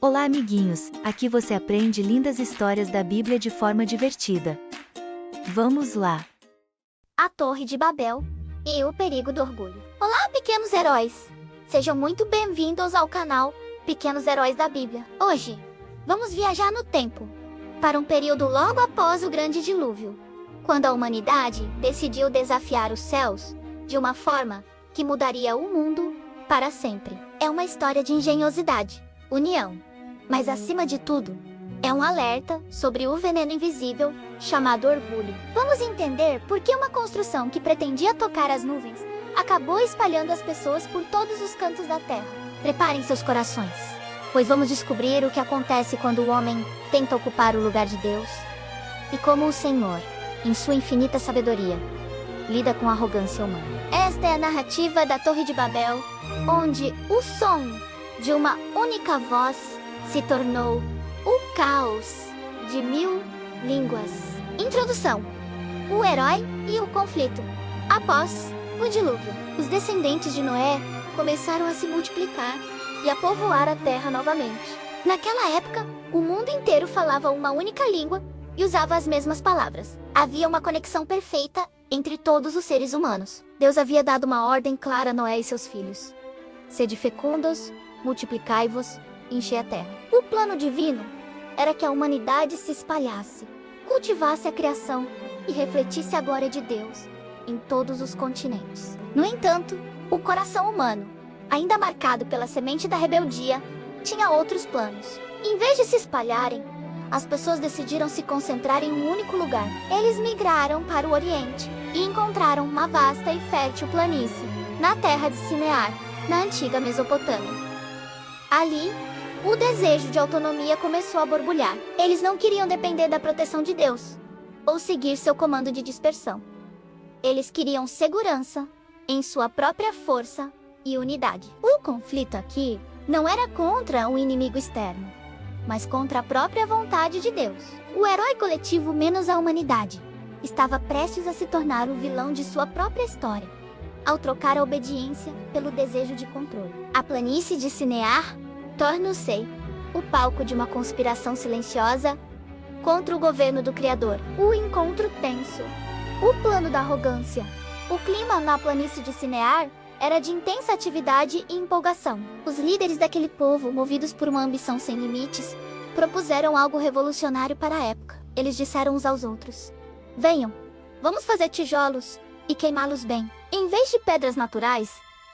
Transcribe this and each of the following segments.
Olá, amiguinhos! Aqui você aprende lindas histórias da Bíblia de forma divertida. Vamos lá! A Torre de Babel e o perigo do orgulho. Olá, pequenos heróis! Sejam muito bem-vindos ao canal Pequenos Heróis da Bíblia. Hoje, vamos viajar no tempo, para um período logo após o grande dilúvio, quando a humanidade decidiu desafiar os céus de uma forma que mudaria o mundo para sempre. É uma história de engenhosidade, união, mas acima de tudo, é um alerta sobre o veneno invisível chamado orgulho. Vamos entender por que uma construção que pretendia tocar as nuvens acabou espalhando as pessoas por todos os cantos da terra. Preparem seus corações, pois vamos descobrir o que acontece quando o homem tenta ocupar o lugar de Deus e como o Senhor, em sua infinita sabedoria, lida com a arrogância humana. Esta é a narrativa da Torre de Babel, onde o som de uma única voz se tornou o caos de 1000 línguas. Introdução: o herói e o conflito. Após o dilúvio, os descendentes de Noé começaram a se multiplicar e a povoar a terra novamente. Naquela época, o mundo inteiro falava uma única língua e usava as mesmas palavras. Havia uma conexão perfeita entre todos os seres humanos. Deus havia dado uma ordem clara a Noé e seus filhos: sede fecundos, multiplicai-vos, enchei a terra. O plano divino era que a humanidade se espalhasse, cultivasse a criação e refletisse a glória de Deus em todos os continentes. No entanto, o coração humano, ainda marcado pela semente da rebeldia, tinha outros planos. Em vez de se espalharem, as pessoas decidiram se concentrar em um único lugar. Eles migraram para o Oriente e encontraram uma vasta e fértil planície, na terra de Sinear, na antiga Mesopotâmia. Ali, o desejo de autonomia começou a borbulhar. Eles não queriam depender da proteção de Deus, ou seguir seu comando de dispersão. Eles queriam segurança em sua própria força e unidade. O conflito aqui não era contra um inimigo externo, mas contra a própria vontade de Deus. O herói coletivo menos a humanidade estava prestes a se tornar o vilão de sua própria história, ao trocar a obediência pelo desejo de controle. A planície de Sinear torna-se o palco de uma conspiração silenciosa contra o governo do Criador. O encontro tenso, o plano da arrogância. O clima na planície de Sinear era de intensa atividade e empolgação. Os líderes daquele povo, movidos por uma ambição sem limites, propuseram algo revolucionário para a época. Eles disseram uns aos outros: venham, vamos fazer tijolos e queimá-los bem. Em vez de pedras naturais,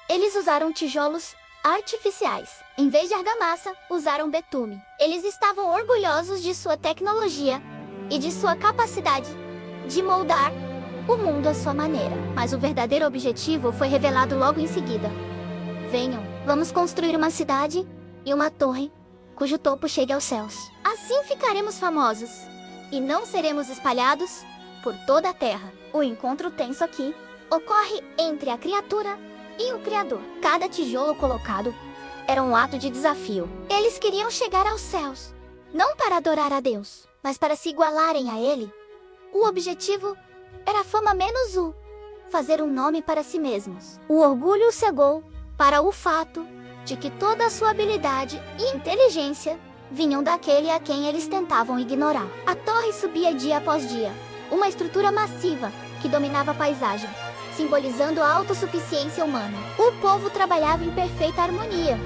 eles usaram tijolos artificiais. Em vez de argamassa, usaram betume. Eles estavam orgulhosos de sua tecnologia e de sua capacidade de moldar o mundo à sua maneira. Mas o verdadeiro objetivo foi revelado logo em seguida. Venham, vamos construir uma cidade e uma torre cujo topo chegue aos céus. Assim ficaremos famosos e não seremos espalhados por toda a terra. O encontro tenso aqui ocorre entre a criatura e o Criador. Cada tijolo colocado era um ato de desafio. Eles queriam chegar aos céus, não para adorar a Deus, mas para se igualarem a Ele. O objetivo era fama menos fazer um nome para si mesmos. O orgulho os cegou para o fato de que toda a sua habilidade e inteligência vinham daquele a quem eles tentavam ignorar. A torre subia dia após dia, uma estrutura massiva que dominava a paisagem, simbolizando a autossuficiência humana. O povo trabalhava em perfeita harmonia,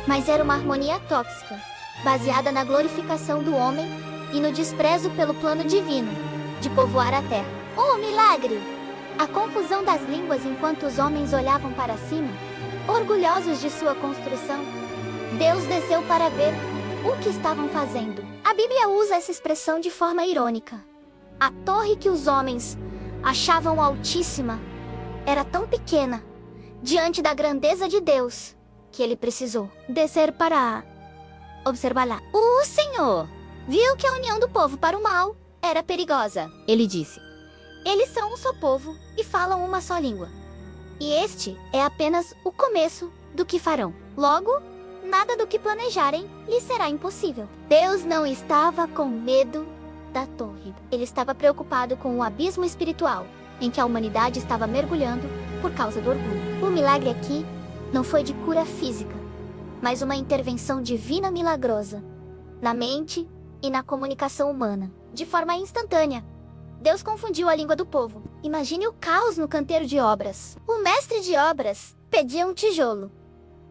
mas era uma harmonia tóxica, baseada na glorificação do homem e no desprezo pelo plano divino de povoar a terra. Oh, milagre! A confusão das línguas enquanto os homens olhavam para cima, orgulhosos de sua construção. Deus desceu para ver o que estavam fazendo. A Bíblia usa essa expressão de forma irônica. A torre que os homens achavam altíssima era tão pequena diante da grandeza de Deus que ele precisou descer para observá-la. O Senhor viu que a união do povo para o mal era perigosa. Ele disse: eles são um só povo e falam uma só língua. E este é apenas o começo do que farão. Logo, nada do que planejarem lhes será impossível. Deus não estava com medo da torre. Ele estava preocupado com o abismo espiritual em que a humanidade estava mergulhando por causa do orgulho. O milagre aqui não foi de cura física, mas uma intervenção divina milagrosa na mente e na comunicação humana, de forma instantânea. Deus confundiu a língua do povo. Imagine o caos no canteiro de obras. O mestre de obras pedia um tijolo,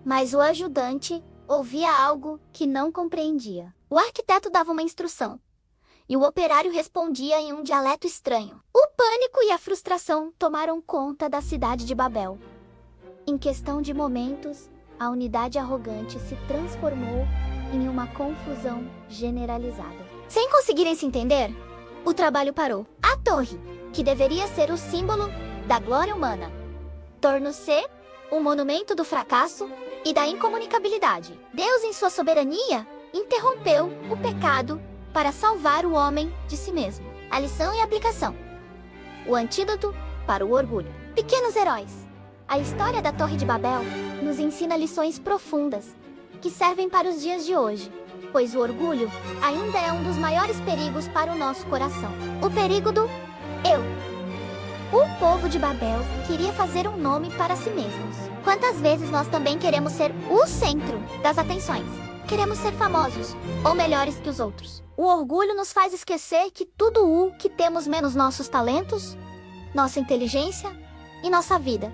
mas o ajudante ouvia algo que não compreendia. O arquiteto dava uma instrução, e o operário respondia em um dialeto estranho. O pânico e a frustração tomaram conta da cidade de Babel. Em questão de momentos, a unidade arrogante se transformou em uma confusão generalizada. Sem conseguirem se entender, o trabalho parou. A torre, que deveria ser o símbolo da glória humana, tornou-se um monumento do fracasso e da incomunicabilidade. Deus, em sua soberania, interrompeu o pecado para salvar o homem de si mesmo. A lição e a aplicação. O antídoto para o orgulho. Pequenos heróis. A história da Torre de Babel nos ensina lições profundas que servem para os dias de hoje, pois o orgulho ainda é um dos maiores perigos para o nosso coração. O perigo do eu. O povo de Babel queria fazer um nome para si mesmos. Quantas vezes nós também queremos ser o centro das atenções? Queremos ser famosos ou melhores que os outros. O orgulho nos faz esquecer que tudo o que temos menos nossos talentos, nossa inteligência e nossa vida,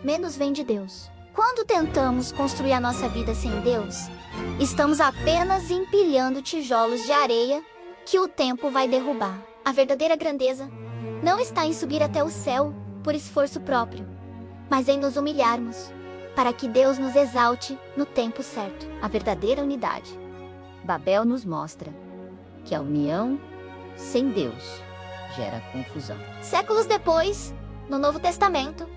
menos vem de Deus. Quando tentamos construir a nossa vida sem Deus, estamos apenas empilhando tijolos de areia que o tempo vai derrubar. A verdadeira grandeza não está em subir até o céu por esforço próprio, mas em nos humilharmos, para que Deus nos exalte no tempo certo. A verdadeira unidade. Babel nos mostra que a união sem Deus gera confusão. Séculos depois, no Novo Testamento,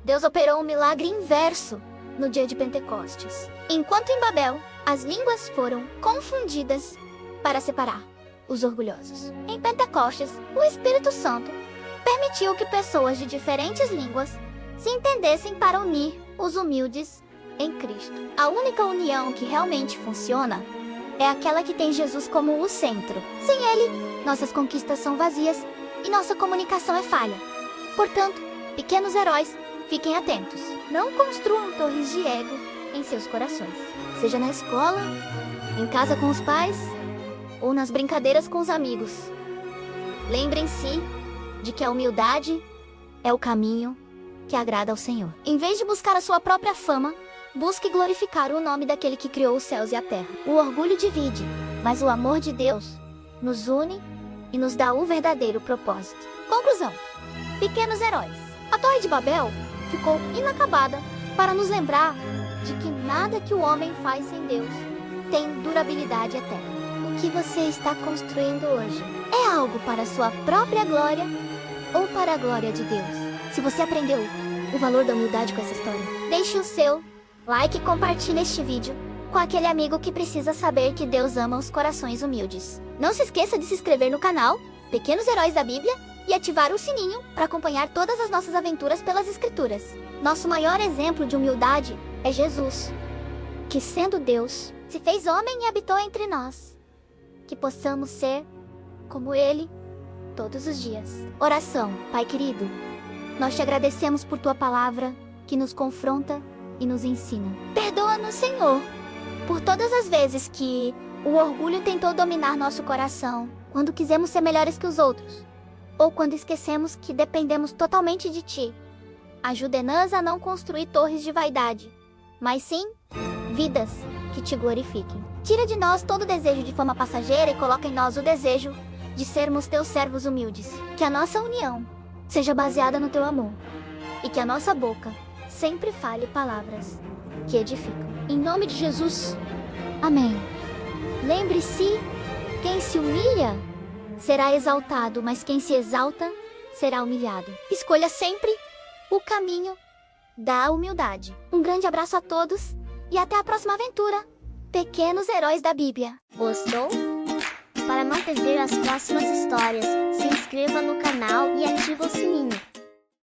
Deus operou um milagre inverso no dia de Pentecostes. Enquanto em Babel, as línguas foram confundidas para separar os orgulhosos. Em Pentecostes, o Espírito Santo permitiu que pessoas de diferentes línguas se entendessem para unir os humildes em Cristo. A única união que realmente funciona é aquela que tem Jesus como o centro. Sem ele, nossas conquistas são vazias e nossa comunicação é falha. Portanto, pequenos heróis, fiquem atentos. Não construam torres de ego em seus corações. Seja na escola, em casa com os pais ou nas brincadeiras com os amigos. Lembrem-se de que a humildade é o caminho que agrada ao Senhor. Em vez de buscar a sua própria fama, busque glorificar o nome daquele que criou os céus e a terra. O orgulho divide, mas o amor de Deus nos une e nos dá o verdadeiro propósito. Conclusão. Pequenos heróis. A Torre de Babel ficou inacabada para nos lembrar de que nada que o homem faz sem Deus tem durabilidade eterna. O que você está construindo hoje é algo para a sua própria glória ou para a glória de Deus? Se você aprendeu o valor da humildade com essa história, deixe o seu like e compartilhe este vídeo com aquele amigo que precisa saber que Deus ama os corações humildes. Não se esqueça de se inscrever no canal Pequenos Heróis da Bíblia e ativar o sininho para acompanhar todas as nossas aventuras pelas Escrituras. Nosso maior exemplo de humildade é Jesus, que sendo Deus, se fez homem e habitou entre nós. Que possamos ser como Ele todos os dias. Oração. Pai querido, nós te agradecemos por tua palavra que nos confronta e nos ensina. Perdoa-nos, Senhor, por todas as vezes que o orgulho tentou dominar nosso coração, quando quisemos ser melhores que os outros, ou quando esquecemos que dependemos totalmente de Ti. Ajude-nos a não construir torres de vaidade, mas sim vidas que Te glorifiquem. Tira de nós todo desejo de fama passageira e coloca em nós o desejo de sermos Teus servos humildes. Que a nossa união seja baseada no Teu amor e que a nossa boca sempre fale palavras que edificam. Em nome de Jesus, amém. Lembre-se, quem se humilha será exaltado, mas quem se exalta será humilhado. Escolha sempre o caminho da humildade. Um grande abraço a todos e até a próxima aventura, Pequenos Heróis da Bíblia. Gostou? Para não perder as próximas histórias, se inscreva no canal e ative o sininho.